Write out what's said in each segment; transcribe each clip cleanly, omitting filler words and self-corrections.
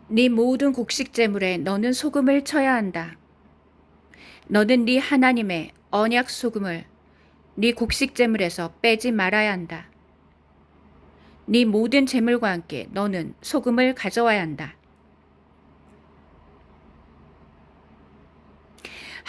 네 모든 곡식 재물에 너는 소금을 쳐야 한다. 너는 네 하나님의 언약 소금을 네 곡식 재물에서 빼지 말아야 한다. 네 모든 재물과 함께 너는 소금을 가져와야 한다.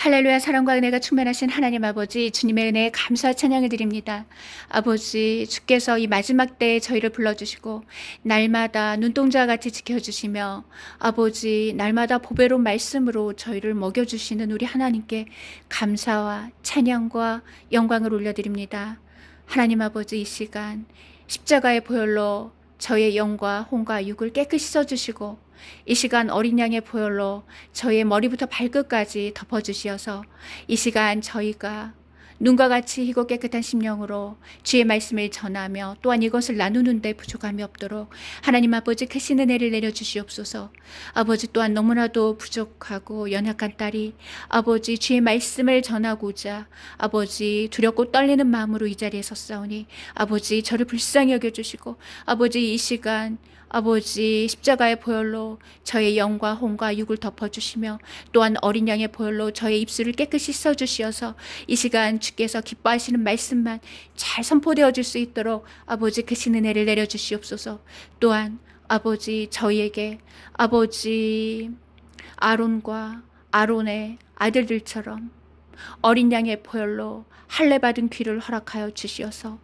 할렐루야. 사랑과 은혜가 충만하신 하나님 아버지, 주님의 은혜에 감사와 찬양을 드립니다. 아버지, 주께서 이 마지막 때에 저희를 불러주시고 날마다 눈동자와 같이 지켜주시며 아버지, 날마다 보배로운 말씀으로 저희를 먹여주시는 우리 하나님께 감사와 찬양과 영광을 올려드립니다. 하나님 아버지, 이 시간 십자가의 보혈로 저의 영과 혼과 육을 깨끗이 써주시고 이 시간 어린 양의 보혈로 저의 머리부터 발끝까지 덮어주시어서 이 시간 저희가 눈과 같이 희고 깨끗한 심령으로 주의 말씀을 전하며 또한 이것을 나누는 데 부족함이 없도록 하나님 아버지 크신 은혜를 내려주시옵소서. 아버지 또한 너무나도 부족하고 연약한 딸이 아버지 주의 말씀을 전하고자 아버지 두렵고 떨리는 마음으로 이 자리에 섰사오니 아버지 저를 불쌍히 여겨주시고 아버지 이 시간 아버지 십자가의 보혈로 저의 영과 혼과 육을 덮어주시며 또한 어린 양의 보혈로 저의 입술을 깨끗이 씻어주시어서 이 시간 주께서 기뻐하시는 말씀만 잘 선포되어질 수 있도록 아버지 크신 은혜를 내려주시옵소서. 또한 아버지 저희에게 아버지 아론과 아론의 아들들처럼 어린 양의 보혈로 할례 받은 귀를 허락하여 주시어서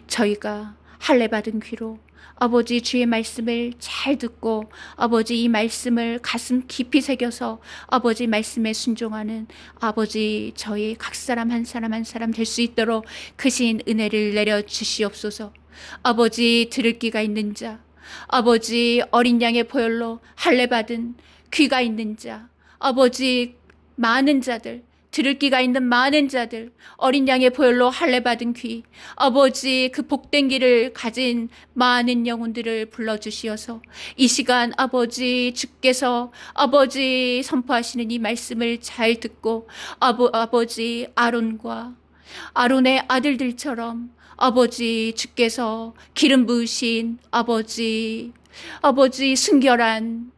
저희가 할례 받은 귀로 아버지 주의 말씀을 잘 듣고 아버지 이 말씀을 가슴 깊이 새겨서 아버지 말씀에 순종하는 아버지 저희 각 사람 한 사람 한 사람 될 수 있도록 크신 은혜를 내려 주시옵소서. 아버지 들을 귀가 있는 자, 아버지 어린 양의 보혈로 할례 받은 귀가 있는 자, 아버지 많은 자들 들을 귀가 있는 많은 자들 어린 양의 보혈로 할례 받은 귀 아버지 그 복된 귀를 가진 많은 영혼들을 불러주시어서 이 시간 아버지 주께서 아버지 선포하시는 이 말씀을 잘 듣고 아버지 아론과 아론의 아들들처럼 아버지 주께서 기름 부으신 아버지 순결한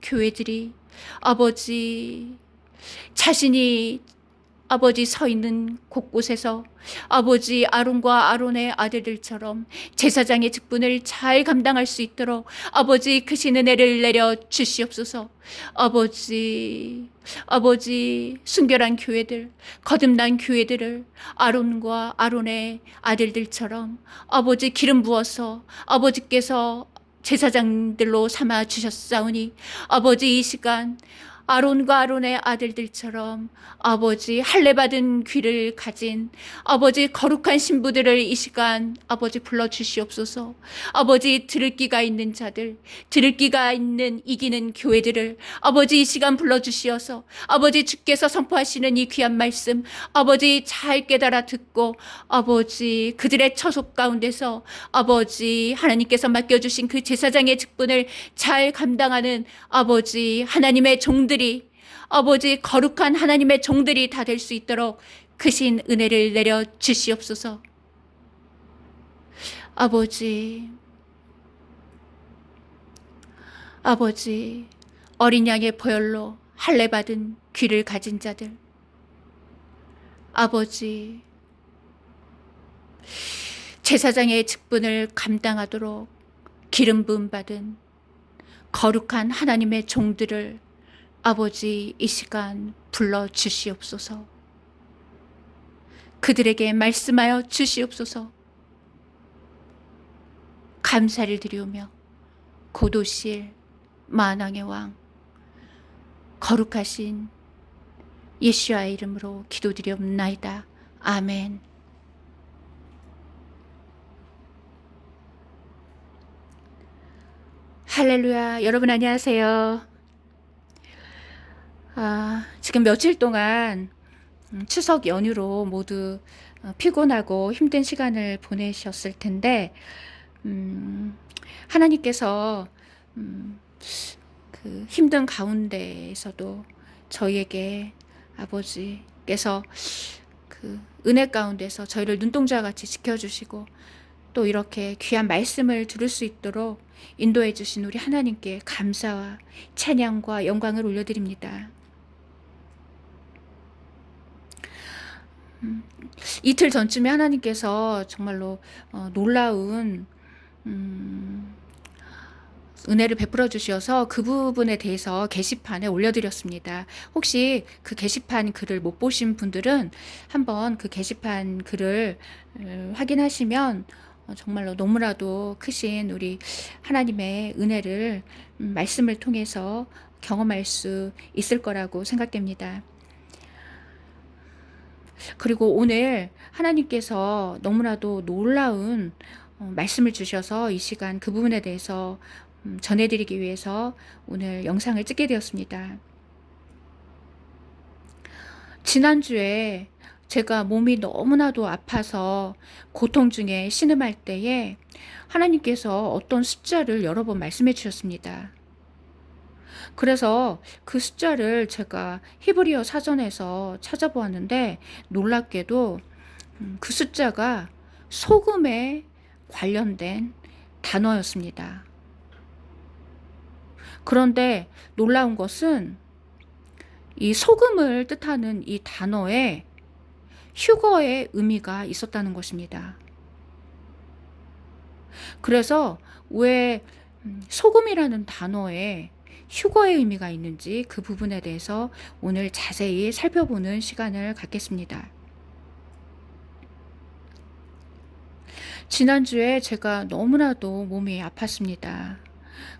교회들이 아버지 자신이 아버지 서 있는 곳곳에서 아버지 아론과 아론의 아들들처럼 제사장의 직분을 잘 감당할 수 있도록 아버지 크신 은혜를 내려 주시옵소서. 아버지 순결한 교회들 거듭난 교회들을 아론과 아론의 아들들처럼 아버지 기름 부어서 아버지께서 제사장들로 삼아 주셨사오니 아버지 이 시간 아론과 아론의 아들들처럼 아버지 할례 받은 귀를 가진 아버지 거룩한 신부들을 이 시간 아버지 불러주시옵소서. 아버지 들을 귀가 있는 자들 들을 귀가 있는 이기는 교회들을 아버지 이 시간 불러주시어서 아버지 주께서 선포하시는 이 귀한 말씀 아버지 잘 깨달아 듣고 아버지 그들의 처속 가운데서 아버지 하나님께서 맡겨주신 그 제사장의 직분을 잘 감당하는 아버지 하나님의 종들이 아버지 거룩한 하나님의 종들이 다 될 수 있도록 크신 은혜를 내려 주시옵소서. 아버지 어린 양의 보혈로 할례 받은 귀를 가진 자들 아버지 제사장의 직분을 감당하도록 기름 부음 받은 거룩한 하나님의 종들을 아버지 이 시간 불러 주시옵소서. 그들에게 말씀하여 주시옵소서. 감사를 드리오며 고도실 만왕의 왕 거룩하신 예수와의 이름으로 기도드리옵나이다. 아멘. 할렐루야. 여러분 안녕하세요. 지금 며칠 동안 추석 연휴로 모두 피곤하고 힘든 시간을 보내셨을 텐데 하나님께서 그 힘든 가운데에서도 저희에게 아버지께서 그 은혜 가운데서 저희를 눈동자와 같이 지켜주시고 또 이렇게 귀한 말씀을 들을 수 있도록 인도해 주신 우리 하나님께 감사와 찬양과 영광을 올려드립니다. 이틀 전쯤에 하나님께서 정말로 놀라운 은혜를 베풀어 주셔서 그 부분에 대해서 게시판에 올려드렸습니다. 혹시 그 게시판 글을 못 보신 분들은 한번 그 게시판 글을 확인하시면 정말로 너무나도 크신 우리 하나님의 은혜를 말씀을 통해서 경험할 수 있을 거라고 생각됩니다. 그리고 오늘 하나님께서 너무나도 놀라운 말씀을 주셔서 이 시간 그 부분에 대해서 전해드리기 위해서 오늘 영상을 찍게 되었습니다. 지난주에 제가 몸이 너무나도 아파서 고통 중에 신음할 때에 하나님께서 어떤 숫자를 여러 번 말씀해 주셨습니다. 그래서 그 숫자를 제가 히브리어 사전에서 찾아보았는데 놀랍게도 그 숫자가 소금에 관련된 단어였습니다. 그런데 놀라운 것은 이 소금을 뜻하는 이 단어에 휴거의 의미가 있었다는 것입니다. 그래서 왜 소금이라는 단어에 휴거의 의미가 있는지 그 부분에 대해서 오늘 자세히 살펴보는 시간을 갖겠습니다. 지난주에 제가 너무나도 몸이 아팠습니다.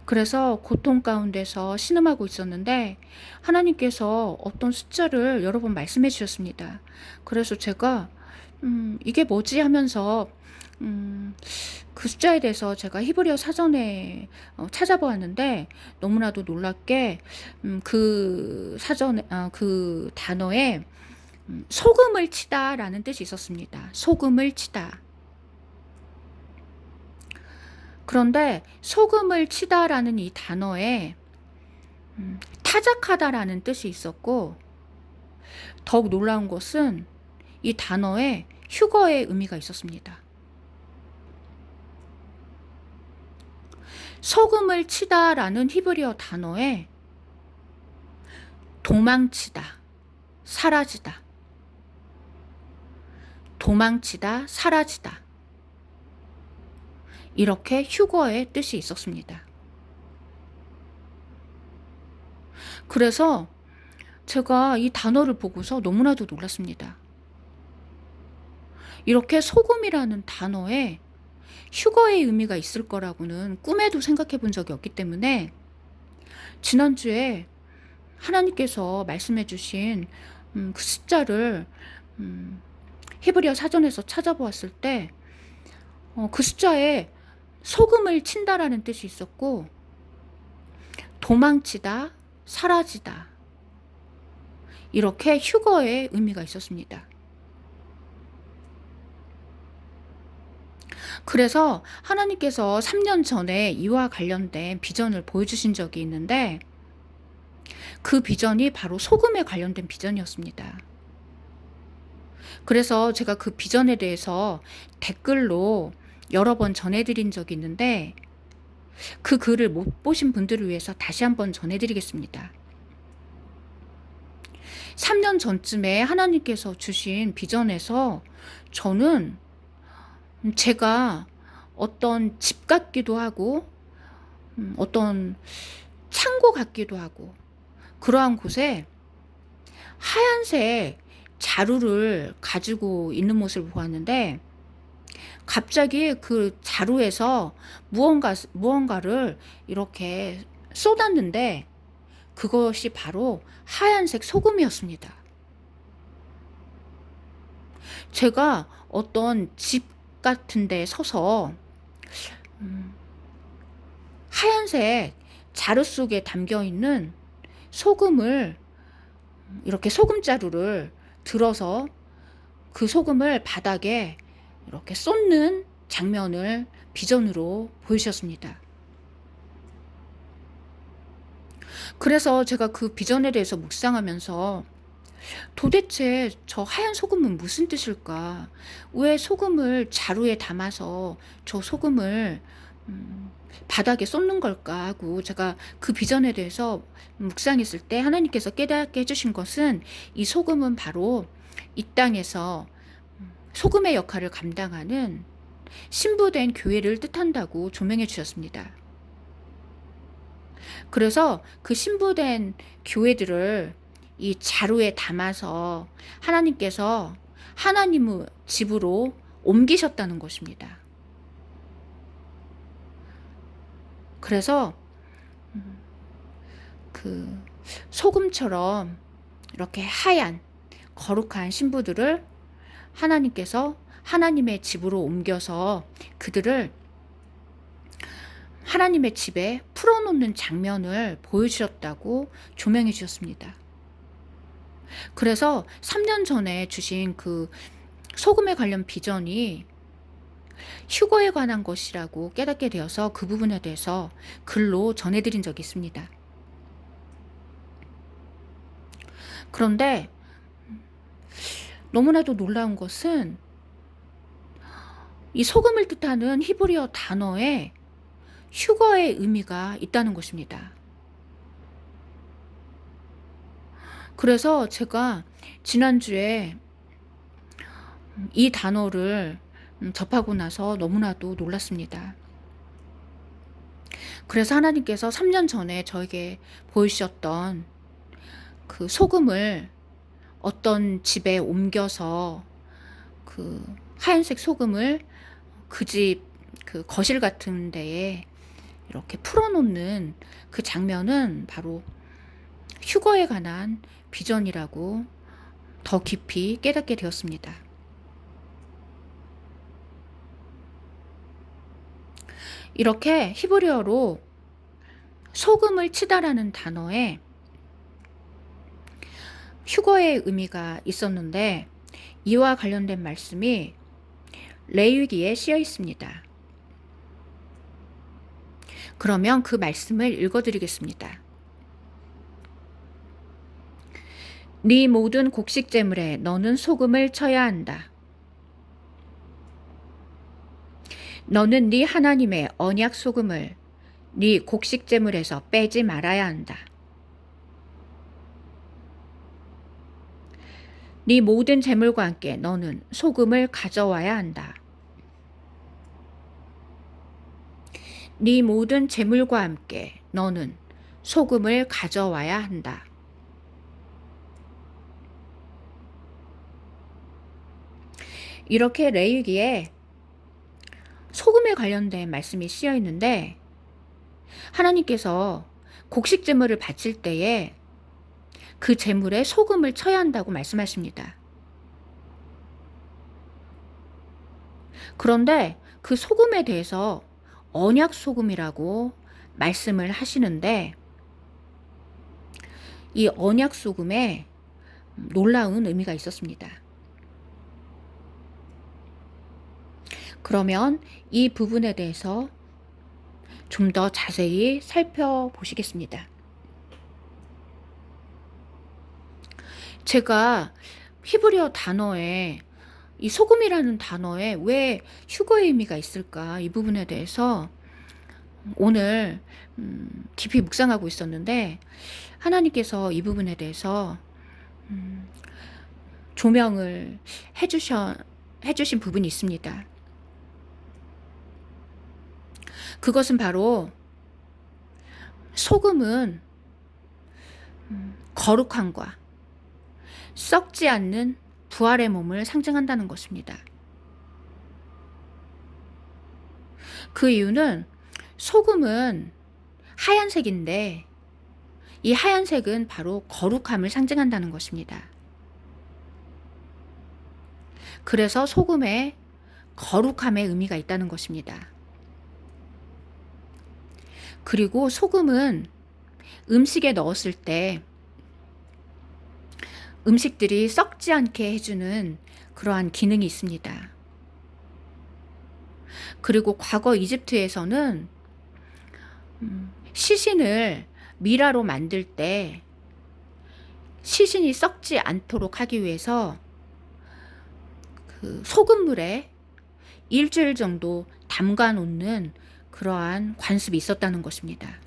그래서 고통 가운데서 신음하고 있었는데 하나님께서 어떤 숫자를 여러 번 말씀해 주셨습니다. 그래서 제가 이게 뭐지 하면서 그 숫자에 대해서 제가 히브리어 사전에 찾아보았는데 너무나도 놀랍게 그 사전에 그 단어에 소금을 치다라는 뜻이 있었습니다. 소금을 치다. 그런데 소금을 치다라는 이 단어에 타작하다라는 뜻이 있었고 더욱 놀라운 것은 이 단어에 휴거의 의미가 있었습니다. 소금을 치다라는 히브리어 단어에 도망치다, 사라지다, 도망치다, 사라지다 이렇게 휴거의 뜻이 있었습니다. 그래서 제가 이 단어를 보고서 너무나도 놀랐습니다. 이렇게 소금이라는 단어에 휴거의 의미가 있을 거라고는 꿈에도 생각해 본 적이 없기 때문에 지난주에 하나님께서 말씀해 주신 그 숫자를 히브리어 사전에서 찾아보았을 때 그 숫자에 소금을 친다라는 뜻이 있었고 도망치다, 사라지다 이렇게 휴거의 의미가 있었습니다. 그래서 하나님께서 3년 전에 이와 관련된 비전을 보여주신 적이 있는데 그 비전이 바로 소금에 관련된 비전이었습니다. 그래서 제가 그 비전에 대해서 댓글로 여러 번 전해드린 적이 있는데 그 글을 못 보신 분들을 위해서 다시 한번 전해드리겠습니다. 3년 전쯤에 하나님께서 주신 비전에서 저는 제가 어떤 집 같기도 하고 어떤 창고 같기도 하고 그러한 곳에 하얀색 자루를 가지고 있는 모습을 보았는데 갑자기 그 자루에서 무언가를 이렇게 쏟았는데 그것이 바로 하얀색 소금이었습니다. 제가 어떤 집 같은 데 서서 하얀색 자루 속에 담겨 있는 소금을 이렇게 소금자루를 들어서 그 소금을 바닥에 이렇게 쏟는 장면을 비전으로 보이셨습니다. 그래서 제가 그 비전에 대해서 묵상하면서 도대체 저 하얀 소금은 무슨 뜻일까? 왜 소금을 자루에 담아서 저 소금을 음, 바닥에 쏟는 걸까 하고 제가 그 비전에 대해서 묵상했을 때 하나님께서 깨닫게 해주신 것은 이 소금은 바로 이 땅에서 소금의 역할을 감당하는 신부된 교회를 뜻한다고 조명해 주셨습니다. 그래서 그 신부된 교회들을 이 자루에 담아서 하나님께서 하나님의 집으로 옮기셨다는 것입니다. 그래서 그 소금처럼 이렇게 하얀 거룩한 신부들을 하나님께서 하나님의 집으로 옮겨서 그들을 하나님의 집에 풀어놓는 장면을 보여주셨다고 조명해 주셨습니다. 그래서 3년 전에 주신 그 소금에 관련 비전이 휴거에 관한 것이라고 깨닫게 되어서 그 부분에 대해서 글로 전해드린 적이 있습니다. 그런데 너무나도 놀라운 것은 이 소금을 뜻하는 히브리어 단어에 휴거의 의미가 있다는 것입니다. 그래서 제가 지난주에 이 단어를 접하고 나서 너무나도 놀랐습니다. 그래서 하나님께서 3년 전에 저에게 보여주셨던 그 소금을 어떤 집에 옮겨서 그 하얀색 소금을 그 집 그 거실 같은 데에 이렇게 풀어놓는 그 장면은 바로 휴거에 관한 비전이라고 더 깊이 깨닫게 되었습니다. 이렇게 히브리어로 소금을 치다라는 단어에 휴거의 의미가 있었는데 이와 관련된 말씀이 레위기에 쓰여 있습니다. 그러면 그 말씀을 읽어드리겠습니다. 네 모든 곡식 제물에 너는 소금을 쳐야 한다. 너는 네 하나님의 언약 소금을 네 곡식 제물에서 빼지 말아야 한다. 네 모든 제물과 함께 너는 소금을 가져와야 한다. 네 모든 제물과 함께 너는 소금을 가져와야 한다. 이렇게 레위기에 소금에 관련된 말씀이 쓰여 있는데 하나님께서 곡식 제물을 바칠 때에 그 제물에 소금을 쳐야 한다고 말씀하십니다. 그런데 그 소금에 대해서 언약 소금이라고 말씀을 하시는데 이 언약 소금에 놀라운 의미가 있었습니다. 그러면 이 부분에 대해서 좀 더 자세히 살펴보시겠습니다. 제가 히브리어 단어에 이 소금이라는 단어에 왜 휴거의 의미가 있을까 이 부분에 대해서 오늘 깊이 묵상하고 있었는데 하나님께서 이 부분에 대해서 조명을 해주신 부분이 있습니다. 그것은 바로 소금은 거룩함과 썩지 않는 부활의 몸을 상징한다는 것입니다. 그 이유는 소금은 하얀색인데 이 하얀색은 바로 거룩함을 상징한다는 것입니다. 그래서 소금에 거룩함의 의미가 있다는 것입니다. 그리고 소금은 음식에 넣었을 때 음식들이 썩지 않게 해주는 그러한 기능이 있습니다. 그리고 과거 이집트에서는 시신을 미라로 만들 때 시신이 썩지 않도록 하기 위해서 그 소금물에 일주일 정도 담가 놓는 그러한 관습이 있었다는 것입니다.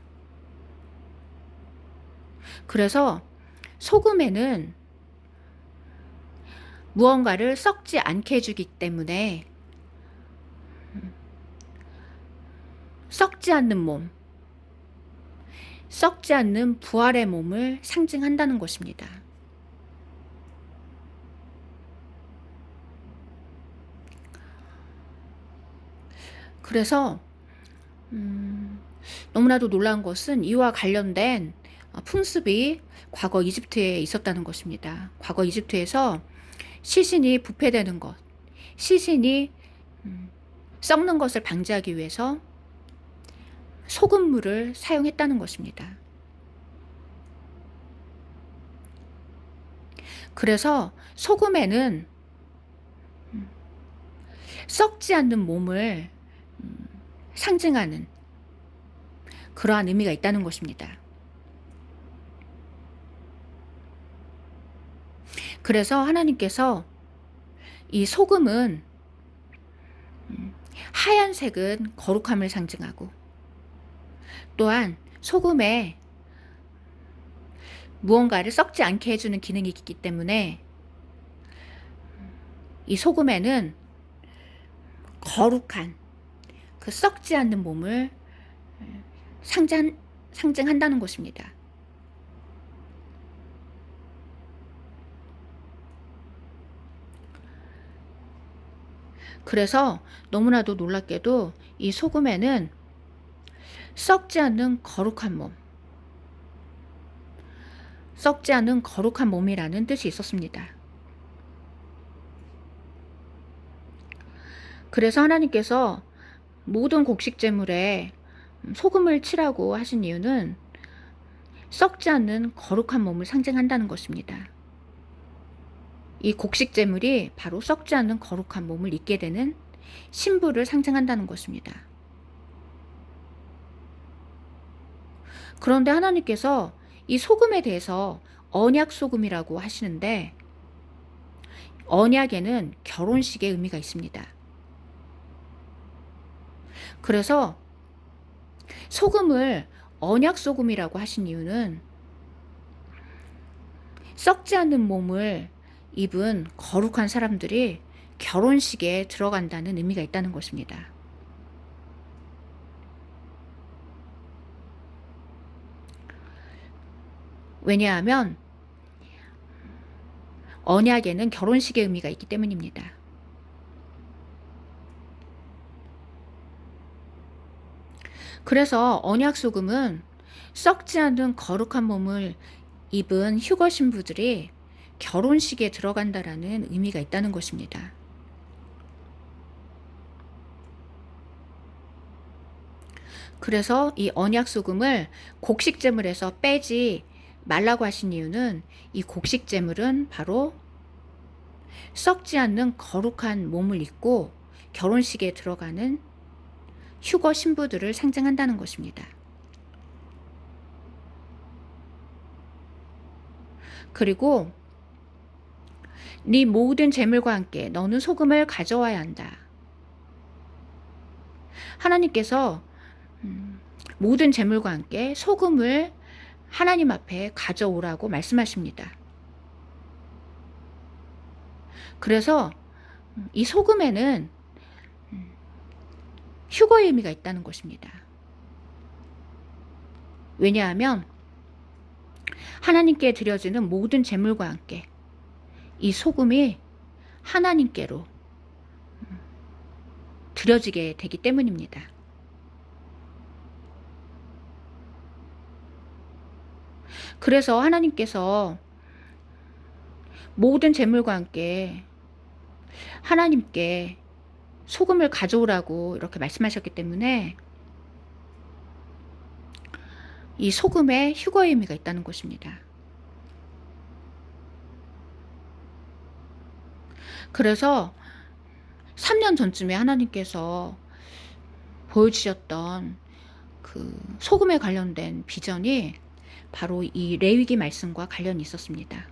그래서 소금에는 무언가를 썩지 않게 해주기 때문에 썩지 않는 몸, 썩지 않는 부활의 몸을 상징한다는 것입니다. 그래서 너무나도 놀라운 것은 이와 관련된 풍습이 과거 이집트에 있었다는 것입니다. 과거 이집트에서 시신이 부패되는 것, 시신이 썩는 것을 방지하기 위해서 소금물을 사용했다는 것입니다. 그래서 소금에는 썩지 않는 몸을 상징하는 그러한 의미가 있다는 것입니다. 그래서 하나님께서 이 소금은 하얀색은 거룩함을 상징하고, 또한 소금에 무언가를 썩지 않게 해주는 기능이 있기 때문에 이 소금에는 거룩한 그 썩지 않는 몸을 상징한다는 것입니다. 그래서 너무나도 놀랍게도 이 소금에는 썩지 않는 거룩한 몸, 썩지 않는 거룩한 몸이라는 뜻이 있었습니다. 그래서 하나님께서 모든 곡식 제물에 소금을 칠하고 하신 이유는 썩지 않는 거룩한 몸을 상징한다는 것입니다. 이 곡식 제물이 바로 썩지 않는 거룩한 몸을 입게 되는 신부를 상징한다는 것입니다. 그런데 하나님께서 이 소금에 대해서 언약 소금이라고 하시는데, 언약에는 결혼식의 의미가 있습니다. 그래서 소금을 언약 소금이라고 하신 이유는 썩지 않는 몸을 입은 거룩한 사람들이 결혼식에 들어간다는 의미가 있다는 것입니다. 왜냐하면 언약에는 결혼식의 의미가 있기 때문입니다. 그래서 언약 소금은 썩지 않는 거룩한 몸을 입은 휴거 신부들이 결혼식에 들어간다라는 의미가 있다는 것입니다. 그래서 이 언약 소금을 곡식 제물에서 빼지 말라고 하신 이유는 이 곡식 제물은 바로 썩지 않는 거룩한 몸을 입고 결혼식에 들어가는 휴거 신부들을 상징한다는 것입니다. 그리고 네 모든 재물과 함께 너는 소금을 가져와야 한다. 하나님께서 모든 재물과 함께 소금을 하나님 앞에 가져오라고 말씀하십니다. 그래서 이 소금에는 휴거의 의미가 있다는 것입니다. 왜냐하면 하나님께 드려지는 모든 제물과 함께 이 소금이 하나님께로 드려지게 되기 때문입니다. 그래서 하나님께서 모든 제물과 함께 하나님께 소금을 가져오라고 이렇게 말씀하셨기 때문에 이 소금에 휴거의 의미가 있다는 것입니다. 그래서 3년 전쯤에 하나님께서 보여주셨던 그 소금에 관련된 비전이 바로 이 레위기 말씀과 관련이 있었습니다.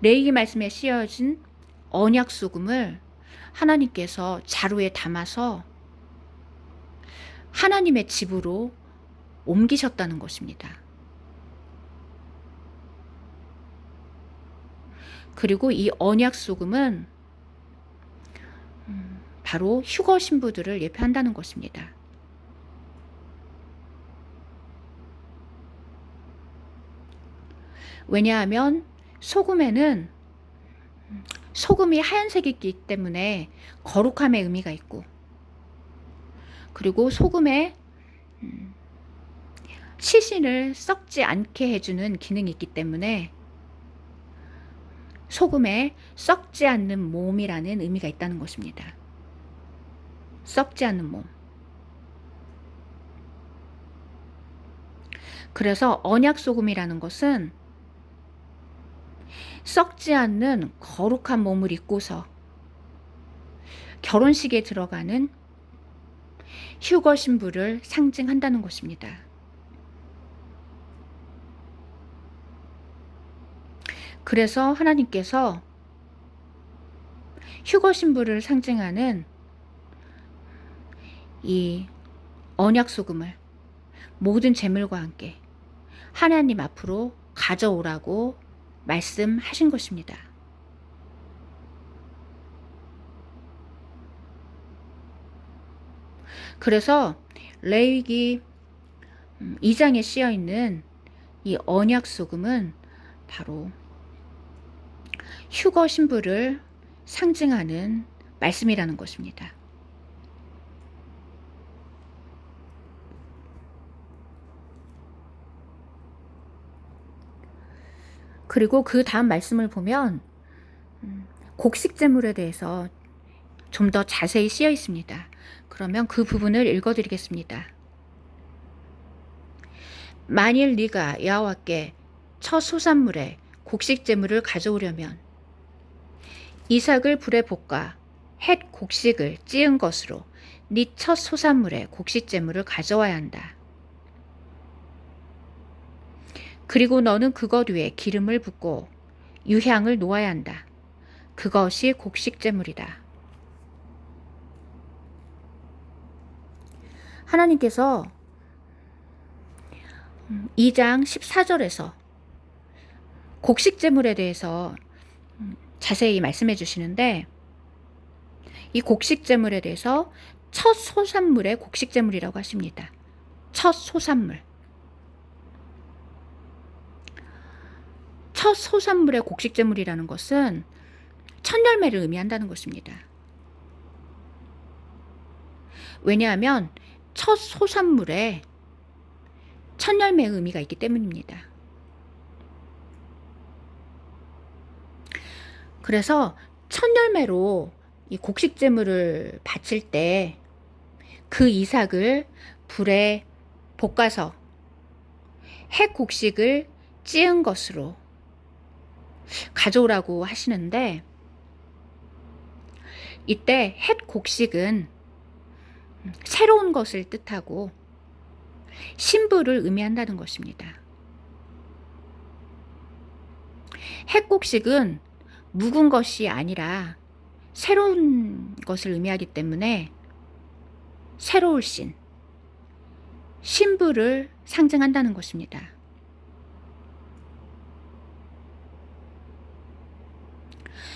레위기 말씀에 씌어진 언약 소금을 하나님께서 자루에 담아서 하나님의 집으로 옮기셨다는 것입니다. 그리고 이 언약 소금은 바로 휴거 신부들을 예표한다는 것입니다. 왜냐하면 소금에는 소금이 하얀색이기 때문에 거룩함의 의미가 있고, 그리고 소금에 시신을 썩지 않게 해주는 기능이 있기 때문에 소금에 썩지 않는 몸이라는 의미가 있다는 것입니다. 썩지 않는 몸. 그래서 언약 소금이라는 것은 썩지 않는 거룩한 몸을 입고서 결혼식에 들어가는 휴거 신부를 상징한다는 것입니다. 그래서 하나님께서 휴거 신부를 상징하는 이 언약 소금을 모든 제물과 함께 하나님 앞으로 가져오라고 말씀하신 것입니다. 그래서 레위기 2장에 씌어 있는 이 언약 소금은 바로 휴거 신부를 상징하는 말씀이라는 것입니다. 그리고 그 다음 말씀을 보면 곡식 제물에 대해서 좀 더 자세히 씌어 있습니다. 그러면 그 부분을 읽어드리겠습니다. 만일 네가 여호와께 첫 소산물에 곡식 제물을 가져오려면 이삭을 불에 볶아 햇 곡식을 찌은 것으로 네 첫 소산물에 곡식 제물을 가져와야 한다. 그리고 너는 그것 위에 기름을 붓고 유향을 놓아야 한다. 그것이 곡식 제물이다. 하나님께서 2장 14절에서 곡식 제물에 대해서 자세히 말씀해 주시는데, 이 곡식 제물에 대해서 첫 소산물의 곡식 제물이라고 하십니다. 첫 소산물. 첫 소산물의 곡식 제물이라는 것은 첫 열매를 의미한다는 것입니다. 왜냐하면 첫 소산물에 첫 열매의 의미가 있기 때문입니다. 그래서 첫 열매로 이 곡식 제물을 바칠 때 그 이삭을 불에 볶아서 햇 곡식을 찌은 것으로 가져오라고 하시는데, 이때 햇 곡식은 새로운 것을 뜻하고 신부를 의미한다는 것입니다. 햇 곡식은 묵은 것이 아니라 새로운 것을 의미하기 때문에 새로울 신부를 상징한다는 것입니다.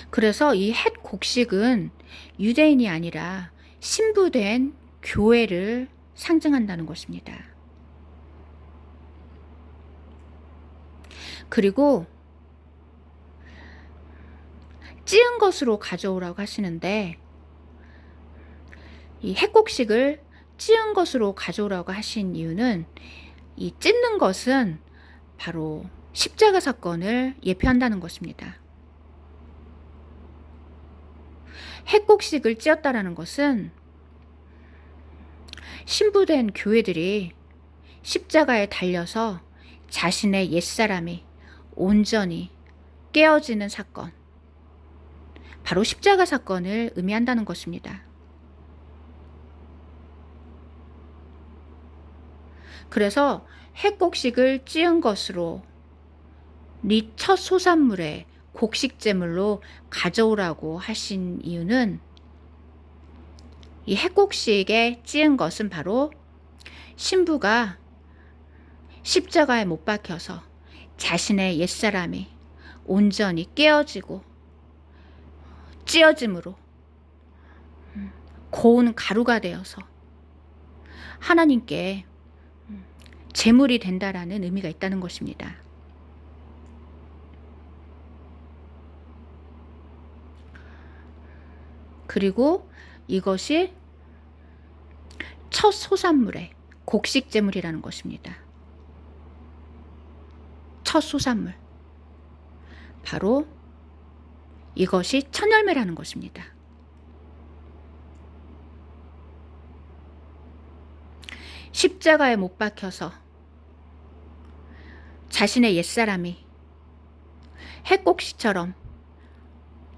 그래서 이 햇 곡식은 유대인이 아니라 신부된 교회를 상징한다는 것입니다. 그리고 찌은 것으로 가져오라고 하시는데, 이 햇곡식을 찌은 것으로 가져오라고 하신 이유는 이 찢는 것은 바로 십자가 사건을 예표한다는 것입니다. 햇곡식을 찌었다라는 것은 신부된 교회들이 십자가에 달려서 자신의 옛사람이 온전히 깨어지는 사건, 바로 십자가 사건을 의미한다는 것입니다. 그래서 햇곡식을 찌은 것으로 네 첫 소산물에 곡식제물로 가져오라고 하신 이유는, 이 핵곡식에 찌은 것은 바로 신부가 십자가에 못 박혀서 자신의 옛사람이 온전히 깨어지고 찌어짐으로 고운 가루가 되어서 하나님께 제물이 된다라는 의미가 있다는 것입니다. 그리고 이것이 첫 소산물의 곡식 제물이라는 것입니다. 첫 소산물. 바로 이것이 첫 열매라는 것입니다. 십자가에 못 박혀서 자신의 옛사람이 핵곡식처럼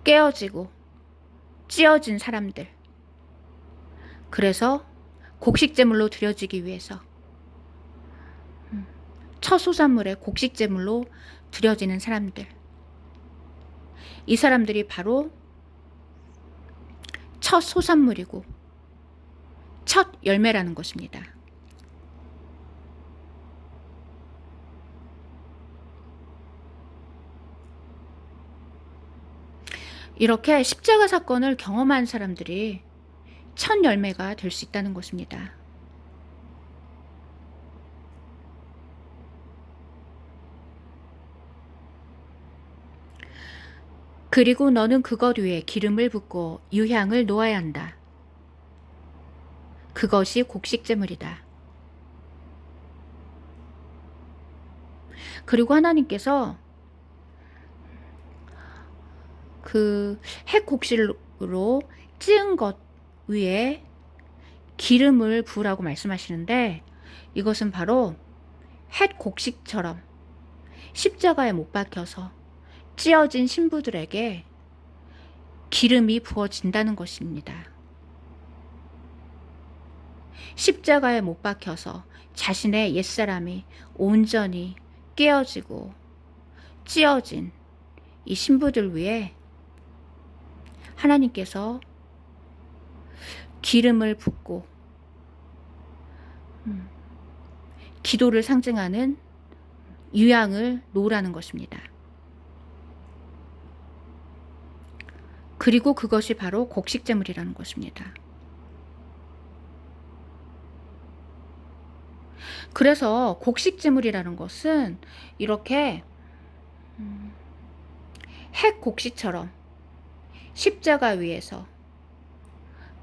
깨어지고 찌어진 사람들, 그래서 곡식제물로 드려지기 위해서 첫 소산물의 곡식제물로 드려지는 사람들, 이 사람들이 바로 첫 소산물이고 첫 열매라는 것입니다. 이렇게 십자가 사건을 경험한 사람들이 첫 열매가 될 수 있다는 것입니다. 그리고 너는 그것 위에 기름을 붓고 유향을 놓아야 한다. 그것이 곡식제물이다. 그리고 하나님께서 그 핵곡식으로 찌은 것 위에 기름을 부으라고 말씀하시는데, 이것은 바로 핵곡식처럼 십자가에 못 박혀서 찌어진 신부들에게 기름이 부어진다는 것입니다. 십자가에 못 박혀서 자신의 옛사람이 온전히 깨어지고 찌어진 이 신부들 위에 하나님께서 기름을 붓고 기도를 상징하는 유향을 놓으라는 것입니다. 그리고 그것이 바로 곡식제물이라는 것입니다. 그래서 곡식제물이라는 것은 이렇게 핵곡식처럼 십자가 위에서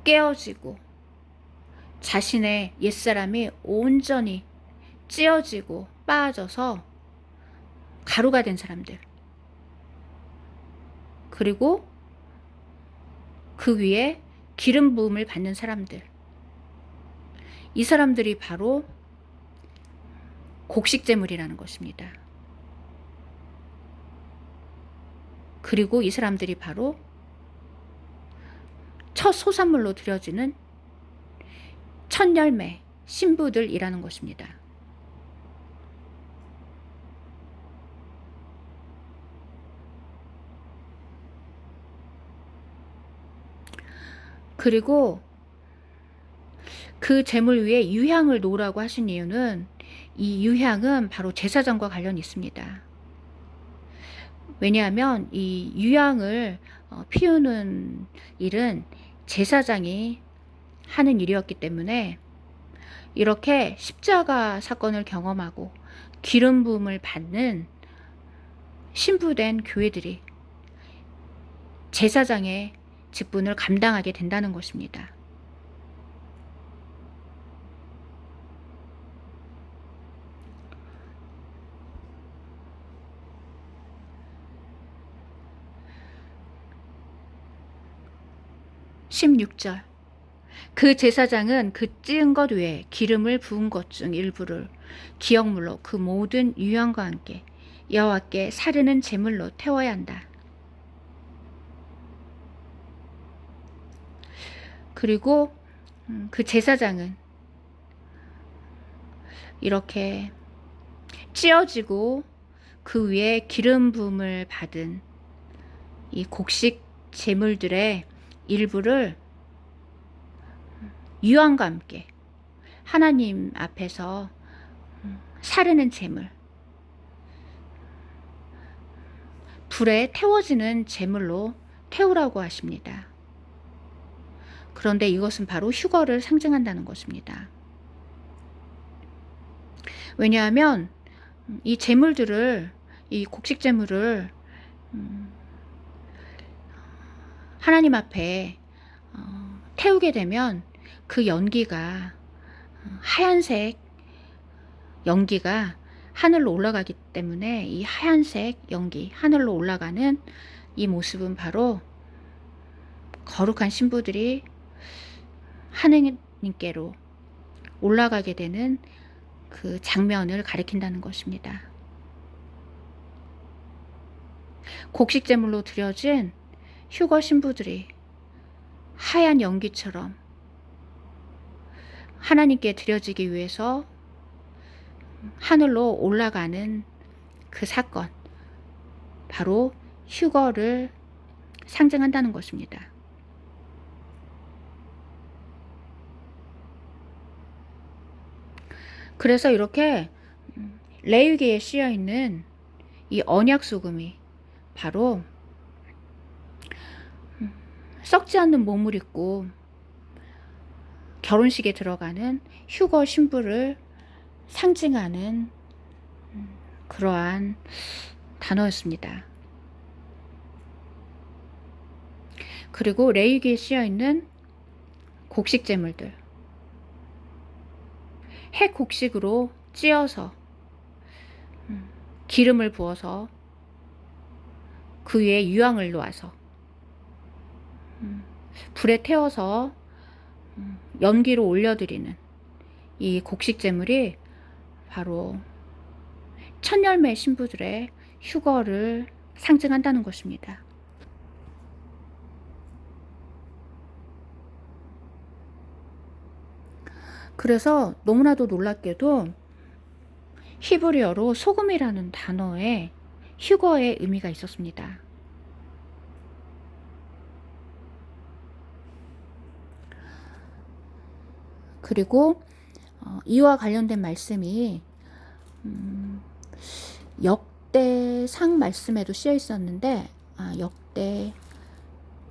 깨어지고 자신의 옛사람이 온전히 찌어지고 빠져서 가루가 된 사람들, 그리고 그 위에 기름 부음을 받는 사람들, 이 사람들이 바로 곡식제물이라는 것입니다. 그리고 이 사람들이 바로 첫 소산물로 드려지는 첫 열매 신부들이라는 것입니다. 그리고 그 제물 위에 유향을 놓으라고 하신 이유는, 이 유향은 바로 제사장과 관련이 있습니다. 왜냐하면 이 유향을 피우는 일은 제사장이 하는 일이었기 때문에, 이렇게 십자가 사건을 경험하고 기름 부음을 받는 신부된 교회들이 제사장의 직분을 감당하게 된다는 것입니다. (16절) 그 제사장은 그 찌은 것 외에 기름을 부은 것 중 일부를 기억물로 그 모든 유향과 함께 여호와께 사르는 제물로 태워야 한다. 그리고 그 제사장은 이렇게 찌어지고 그 위에 기름 부음을 받은 이 곡식 제물들의 일부를 유황과 함께 하나님 앞에서 사르는 제물, 불에 태워지는 제물로 태우라고 하십니다. 그런데 이것은 바로 휴거를 상징한다는 것입니다. 왜냐하면 이 제물들을, 이 곡식 제물을 하나님 앞에 태우게 되면 그 연기가, 하얀색 연기가 하늘로 올라가기 때문에 이 하얀색 연기, 하늘로 올라가는 이 모습은 바로 거룩한 신부들이 하느님께로 올라가게 되는 그 장면을 가리킨다는 것입니다. 곡식 제물로 드려진 휴거 신부들이 하얀 연기처럼 하나님께 드려지기 위해서 하늘로 올라가는 그 사건, 바로 휴거를 상징한다는 것입니다. 그래서 이렇게 레위기에 쓰여 있는 이 언약 소금이 바로 썩지 않는 몸을 입고 결혼식에 들어가는 휴거 신부를 상징하는 그러한 단어였습니다. 그리고 레위기에 쓰여 있는 곡식 제물들, 해 곡식으로 찧어서 기름을 부어서 그 위에 유황을 놓아서 불에 태워서 연기로 올려드리는 이 곡식 제물이 바로 첫 열매 신부들의 휴거를 상징한다는 것입니다. 그래서 너무나도 놀랍게도 히브리어로 소금이라는 단어에 휴거의 의미가 있었습니다. 그리고 이와 관련된 말씀이 역대상 말씀에도 쓰여 있었는데,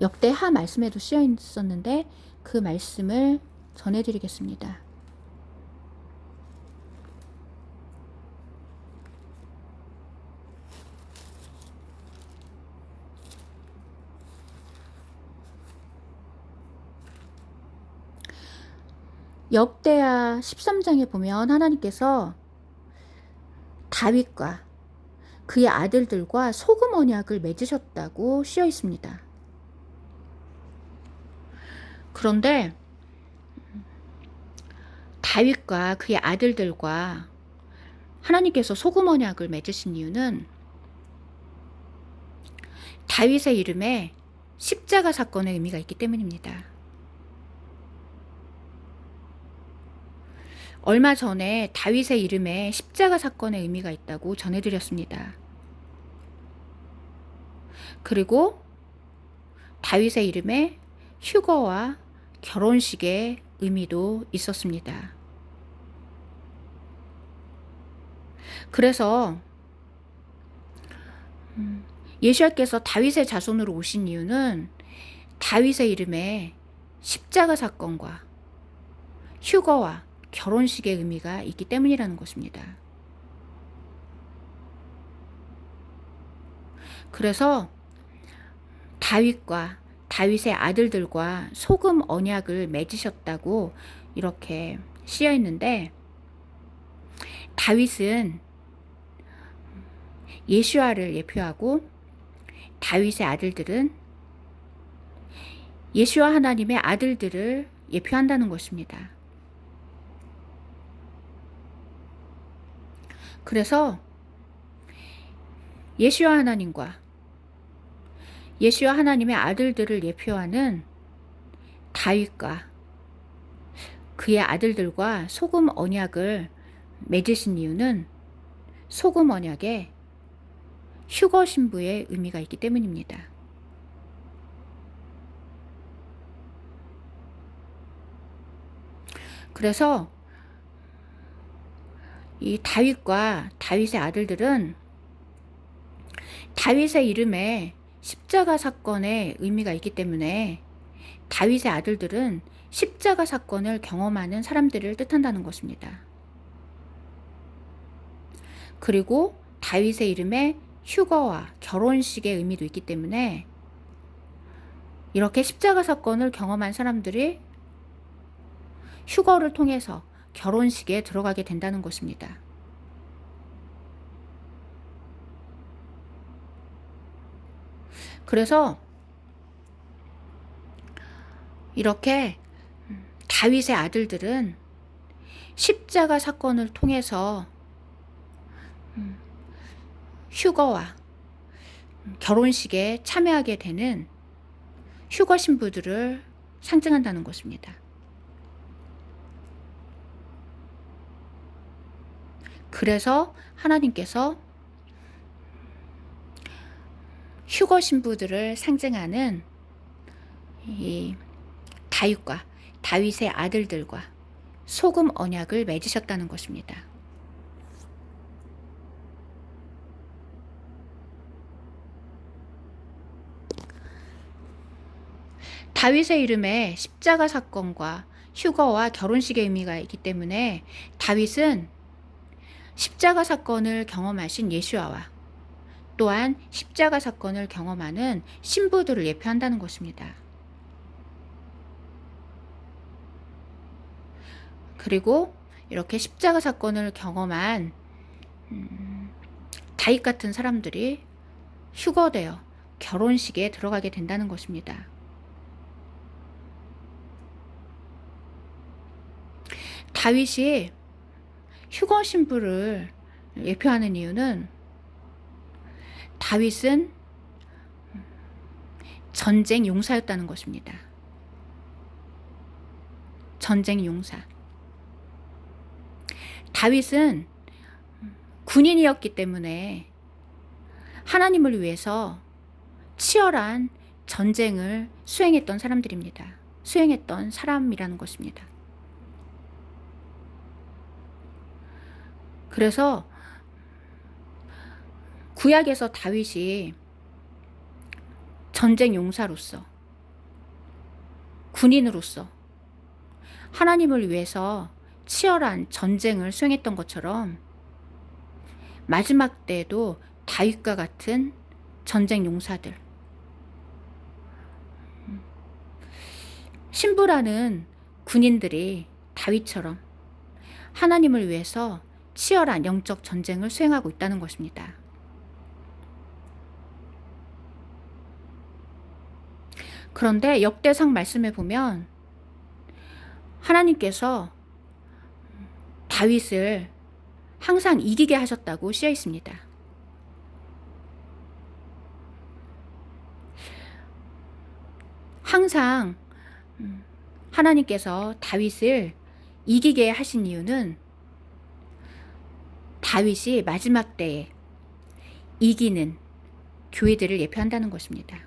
역대하 말씀에도 쓰여 있었는데 그 말씀을 전해드리겠습니다. 역대하 13장에 보면 하나님께서 다윗과 그의 아들들과 소금 언약을 맺으셨다고 쓰여 있습니다. 그런데 다윗과 그의 아들들과 하나님께서 소금 언약을 맺으신 이유는 다윗의 이름에 십자가 사건의 의미가 있기 때문입니다. 얼마 전에 다윗의 이름에 십자가 사건의 의미가 있다고 전해드렸습니다. 그리고 다윗의 이름에 휴거와 결혼식의 의미도 있었습니다. 그래서 예수님께서 다윗의 자손으로 오신 이유는 다윗의 이름에 십자가 사건과 휴거와 결혼식의 의미가 있기 때문이라는 것입니다. 그래서 다윗과 다윗의 아들들과 소금 언약을 맺으셨다고 이렇게 쓰여 있는데, 다윗은 예슈아를 예표하고 다윗의 아들들은 예수와 하나님의 아들들을 예표한다는 것입니다. 그래서 예수와 하나님과 예수와 하나님의 아들들을 예표하는 다윗과 그의 아들들과 소금 언약을 맺으신 이유는 소금 언약에 휴거 신부의 의미가 있기 때문입니다. 그래서 이 다윗과 다윗의 아들들은 다윗의 이름에 십자가 사건의 의미가 있기 때문에 다윗의 아들들은 십자가 사건을 경험하는 사람들을 뜻한다는 것입니다. 그리고 다윗의 이름에 휴거와 결혼식의 의미도 있기 때문에 이렇게 십자가 사건을 경험한 사람들이 휴거를 통해서 결혼식에 들어가게 된다는 것입니다. 그래서 이렇게 다윗의 아들들은 십자가 사건을 통해서 휴거와 결혼식에 참여하게 되는 휴거 신부들을 상징한다는 것입니다. 그래서 하나님께서 휴거 신부들을 상징하는 이 다윗과 다윗의 아들들과 소금 언약을 맺으셨다는 것입니다. 다윗의 이름에 십자가 사건과 휴거와 결혼식의 의미가 있기 때문에 다윗은 십자가 사건을 경험하신 예수아와 또한 십자가 사건을 경험하는 신부들을 예표한다는 것입니다. 그리고 이렇게 십자가 사건을 경험한 다윗 같은 사람들이 휴거되어 결혼식에 들어가게 된다는 것입니다. 다윗이 휴거 신부를 예표하는 이유는 다윗은 전쟁 용사였다는 것입니다. 전쟁 용사. 다윗은 군인이었기 때문에 하나님을 위해서 치열한 전쟁을 수행했던 사람들입니다. 수행했던 사람이라는 것입니다. 그래서 구약에서 다윗이 전쟁 용사로서 군인으로서 하나님을 위해서 치열한 전쟁을 수행했던 것처럼 마지막 때에도 다윗과 같은 전쟁 용사들, 신부라는 군인들이 다윗처럼 하나님을 위해서 치열한 영적 전쟁을 수행하고 있다는 것입니다. 그런데 역대상 말씀에 보면 하나님께서 다윗을 항상 이기게 하셨다고 쓰여 있습니다. 항상 하나님께서 다윗을 이기게 하신 이유는 다윗이 마지막 때에 이기는 교회들을 예표한다는 것입니다.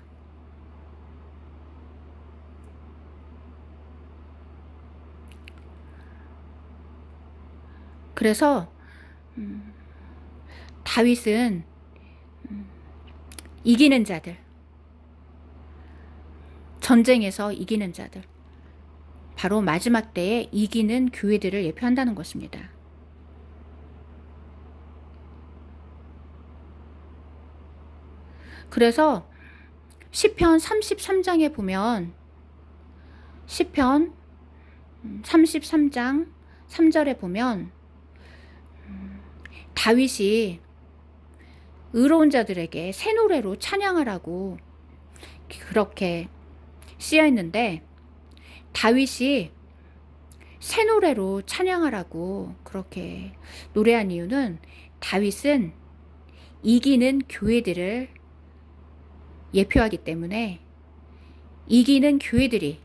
그래서 다윗은 이기는 자들, 전쟁에서 이기는 자들, 바로 마지막 때에 이기는 교회들을 예표한다는 것입니다. 그래서 시편 33장에 보면 시편 33장 3절에 보면 다윗이 의로운 자들에게 새 노래로 찬양하라고 그렇게 쓰여 있는데, 다윗이 새 노래로 찬양하라고 그렇게 노래한 이유는 다윗은 이기는 교회들을 예표하기 때문에 이기는 교회들이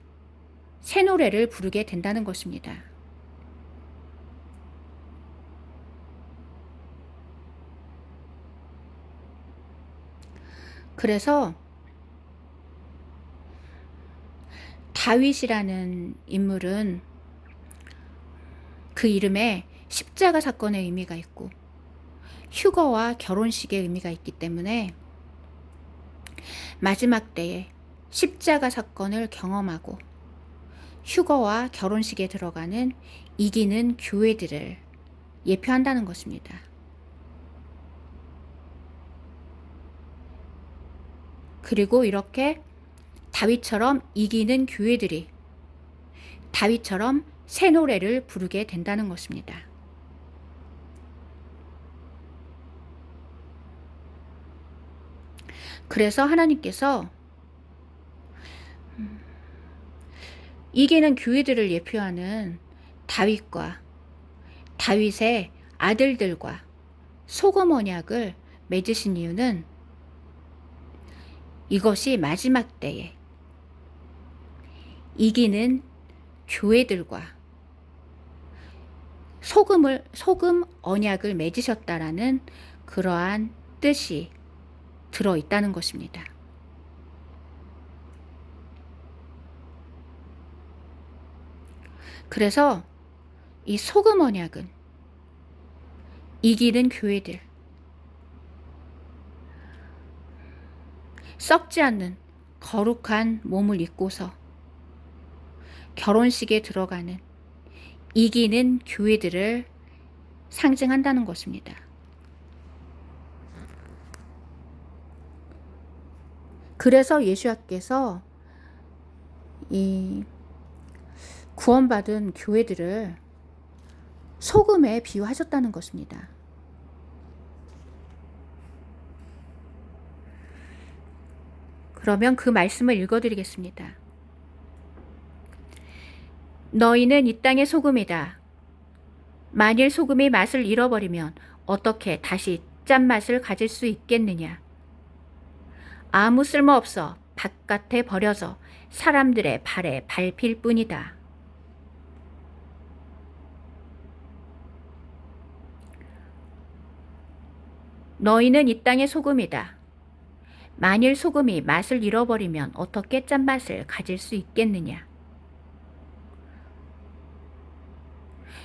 새 노래를 부르게 된다는 것입니다. 그래서 다윗이라는 인물은 그 이름에 십자가 사건의 의미가 있고 휴거와 결혼식의 의미가 있기 때문에 마지막 때에 십자가 사건을 경험하고 휴거와 결혼식에 들어가는 이기는 교회들을 예표한다는 것입니다. 그리고 이렇게 다윗처럼 이기는 교회들이 다윗처럼 새 노래를 부르게 된다는 것입니다. 그래서 하나님께서 이기는 교회들을 예표하는 다윗과 다윗의 아들들과 소금 언약을 맺으신 이유는 이것이 마지막 때에 이기는 교회들과 소금 언약을 맺으셨다라는 그러한 뜻이 들어있다는 것입니다. 그래서 이 소금 언약은 이기는 교회들, 썩지 않는 거룩한 몸을 입고서 결혼식에 들어가는 이기는 교회들을 상징한다는 것입니다. 그래서 예수님께서 이 구원받은 교회들을 소금에 비유하셨다는 것입니다. 그러면 그 말씀을 읽어드리겠습니다. 너희는 이 땅의 소금이다. 만일 소금이 맛을 잃어버리면 어떻게 다시 짠맛을 가질 수 있겠느냐? 아무 쓸모없어 바깥에 버려져 사람들의 발에 밟힐 뿐이다. 너희는 이 땅의 소금이다. 만일 소금이 맛을 잃어버리면 어떻게 짠맛을 가질 수 있겠느냐?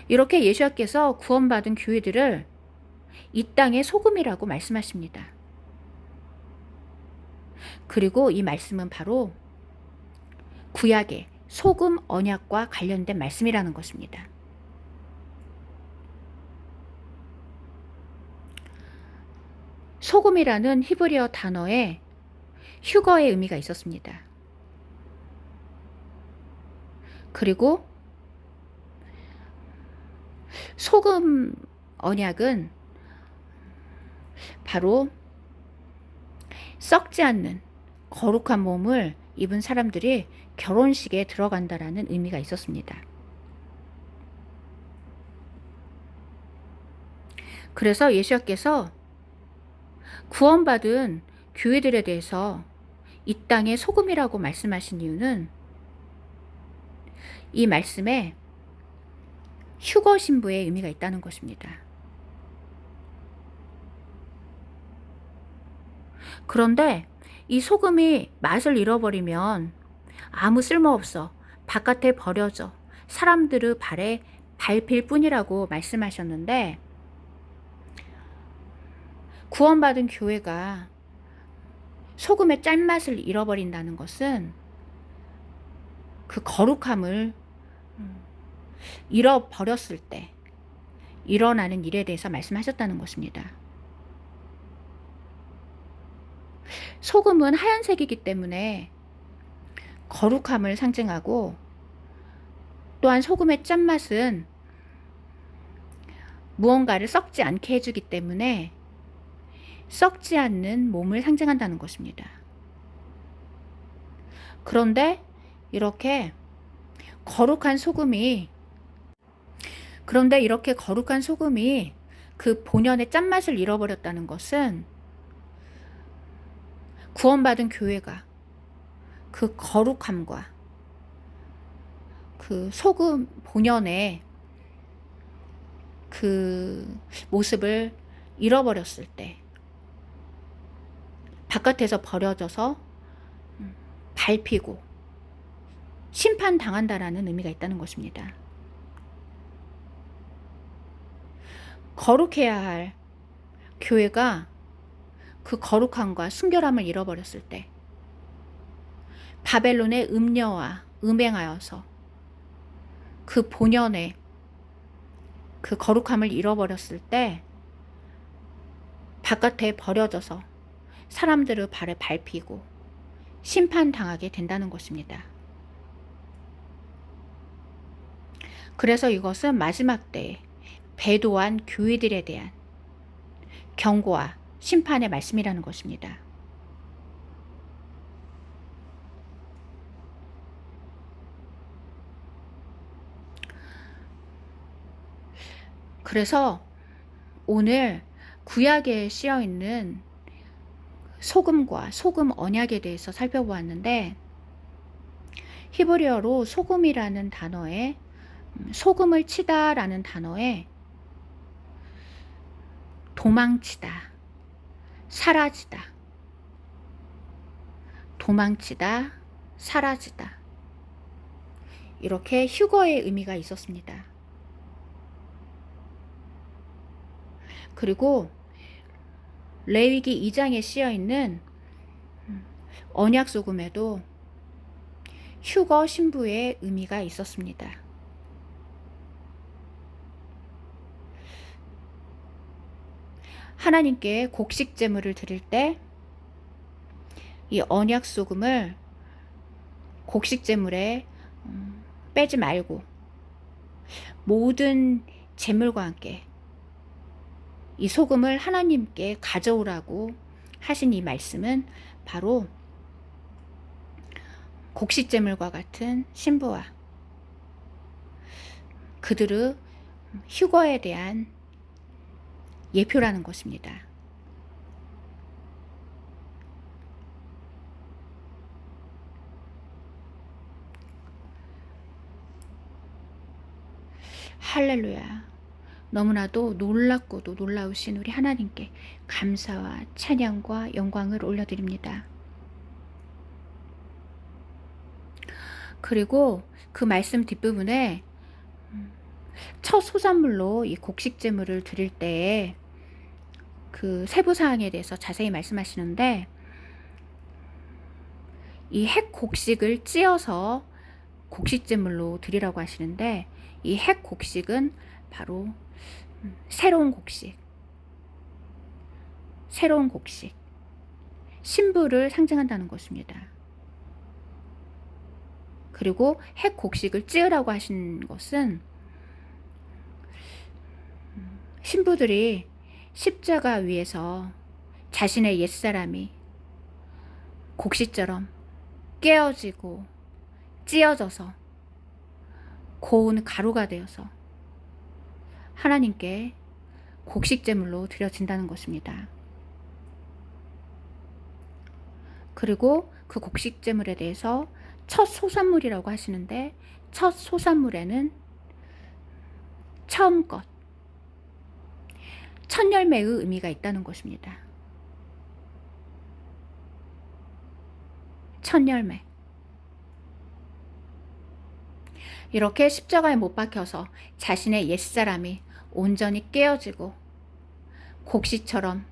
이렇게 예수님께서 구원받은 교회들을 이 땅의 소금이라고 말씀하십니다. 그리고 이 말씀은 바로 구약의 소금 언약과 관련된 말씀이라는 것입니다. 소금이라는 히브리어 단어에 휴거의 의미가 있었습니다. 그리고 소금 언약은 바로 썩지 않는 거룩한 몸을 입은 사람들이 결혼식에 들어간다라는 의미가 있었습니다. 그래서 예수님께서 구원받은 교회들에 대해서 이 땅의 소금이라고 말씀하신 이유는 이 말씀에 휴거 신부의 의미가 있다는 것입니다. 그런데 이 소금이 맛을 잃어버리면 아무 쓸모없어 바깥에 버려져 사람들의 발에 밟힐 뿐이라고 말씀하셨는데, 구원받은 교회가 소금의 짠맛을 잃어버린다는 것은 그 거룩함을 잃어버렸을 때 일어나는 일에 대해서 말씀하셨다는 것입니다. 소금은 하얀색이기 때문에 거룩함을 상징하고, 또한 소금의 짠맛은 무언가를 썩지 않게 해주기 때문에 썩지 않는 몸을 상징한다는 것입니다. 그런데 이렇게 거룩한 소금이 그 본연의 짠맛을 잃어버렸다는 것은 구원받은 교회가 그 거룩함과 그 소금 본연의 그 모습을 잃어버렸을 때 바깥에서 버려져서 밟히고 심판당한다라는 의미가 있다는 것입니다. 거룩해야 할 교회가 그 거룩함과 순결함을 잃어버렸을 때, 바벨론의 음녀와 음행하여서 그 본연의 그 거룩함을 잃어버렸을 때 바깥에 버려져서 사람들의 발에 밟히고 심판당하게 된다는 것입니다. 그래서 이것은 마지막 때에 배도한 교회들에 대한 경고와 심판의 말씀이라는 것입니다. 그래서 오늘 구약에 씌어 있는 소금과 소금 언약에 대해서 살펴보았는데, 히브리어로 소금이라는 단어에 소금을 치다 라는 단어에 도망치다, 사라지다, 도망치다, 사라지다, 이렇게 휴거의 의미가 있었습니다. 그리고 레위기 2장에 씌어 있는 언약 소금에도 휴거 신부의 의미가 있었습니다. 하나님께 곡식 제물을 드릴 때 이 언약 소금을 곡식 제물에 빼지 말고 모든 제물과 함께 이 소금을 하나님께 가져오라고 하신 이 말씀은 바로 곡식 제물과 같은 신부와 그들의 휴거에 대한 예표라는 것입니다. 할렐루야. 너무나도 놀랍고도 놀라우신 우리 하나님께 감사와 찬양과 영광을 올려드립니다. 그리고 그 말씀 뒷부분에 첫 소산물로 이 곡식 제물을 드릴 때에 그 세부 사항에 대해서 자세히 말씀하시는데, 이 핵 곡식을 찧어서 곡식 제물로 드리라고 하시는데, 이 핵 곡식은 바로 새로운 곡식, 새로운 곡식, 신부를 상징한다는 것입니다. 그리고 핵 곡식을 찌으라고 하신 것은 신부들이 십자가 위에서 자신의 옛사람이 곡식처럼 깨어지고 찧어져서 고운 가루가 되어서 하나님께 곡식 제물로 드려진다는 것입니다. 그리고 그 곡식 제물에 대해서 첫 소산물이라고 하시는데, 첫 소산물에는 처음 것, 첫 열매의 의미가 있다는 것입니다. 첫 열매. 이렇게 십자가에 못 박혀서 자신의 옛사람이 온전히 깨어지고 곡식처럼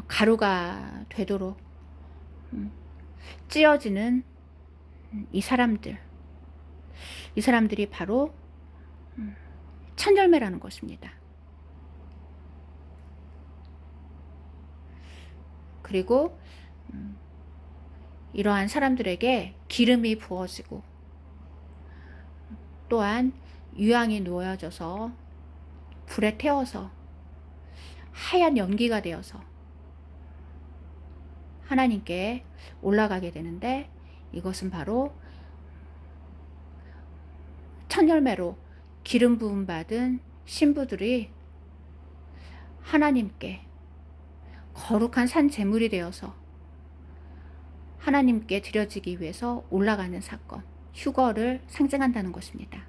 가루가 되도록 찧어지는 이 사람들이 바로 첫 열매라는 것입니다. 그리고 이러한 사람들에게 기름이 부어지고 또한 유황이 놓여져서 불에 태워서 하얀 연기가 되어서 하나님께 올라가게 되는데, 이것은 바로 첫 열매로 기름 부음 받은 신부들이 하나님께 거룩한 산 제물이 되어서 하나님께 드려지기 위해서 올라가는 사건, 휴거를 상징한다는 것입니다.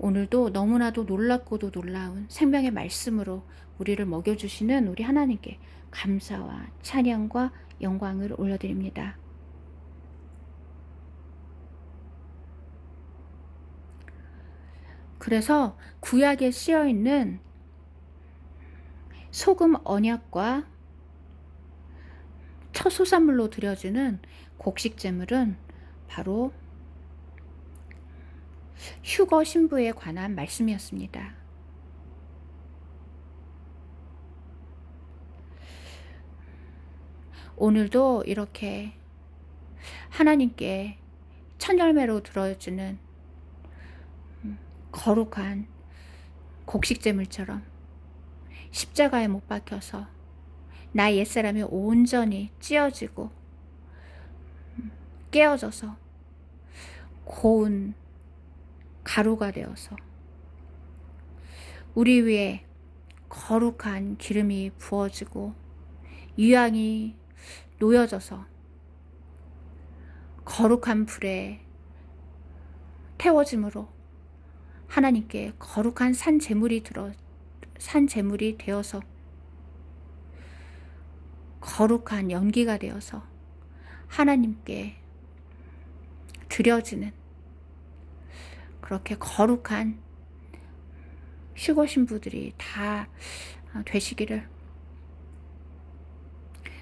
오늘도 너무나도 놀랍고도 놀라운 생명의 말씀으로 우리를 먹여주시는 우리 하나님께 감사와 찬양과 영광을 올려드립니다. 그래서 구약에 쓰여 있는 소금 언약과 첫 소산물로 드려지는 곡식제물은 바로 휴거 신부에 관한 말씀이었습니다. 오늘도 이렇게 하나님께 첫 열매로 드려지는 거룩한 곡식제물처럼 십자가에 못 박혀서 나 옛사람이 온전히 찢어지고 깨어져서 고운 가루가 되어서 우리 위에 거룩한 기름이 부어지고 유향이 놓여져서 거룩한 불에 태워짐으로 하나님께 거룩한 산 제물이 되어서 거룩한 연기가 되어서 하나님께 드려지는 그렇게 거룩한 휴거 신부들이 다 되시기를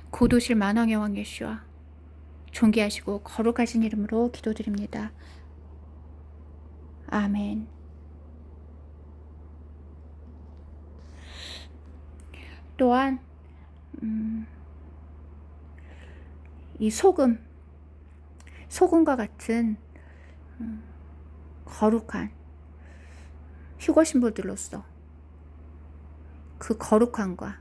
고도실 만왕의 왕 예수와 존귀하시고 거룩하신 이름으로 기도드립니다. 아멘. 또한 이 소금과 같은 거룩한 휴거 신부들로서 그 거룩함과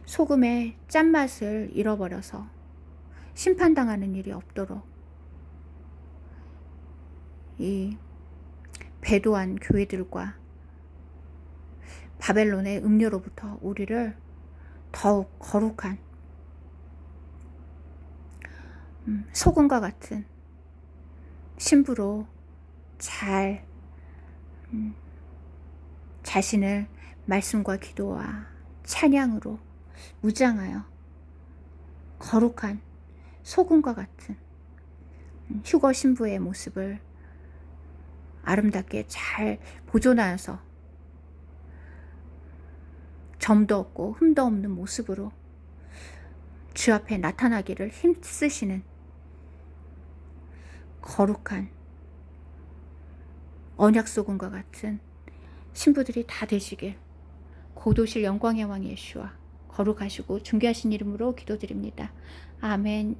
소금의 짠맛을 잃어버려서 심판당하는 일이 없도록 이 배도한 교회들과 바벨론의 음료로부터 우리를 더욱 거룩한 소금과 같은 신부로 잘 자신을 말씀과 기도와 찬양으로 무장하여 거룩한 소금과 같은 휴거 신부의 모습을 아름답게 잘 보존하여서 점도 없고 흠도 없는 모습으로 주 앞에 나타나기를 힘쓰시는 거룩한 언약 소금과 같은 신부들이 다 되시길 고도실 영광의 왕 예수와 거룩하시고 존귀하신 이름으로 기도드립니다. 아멘.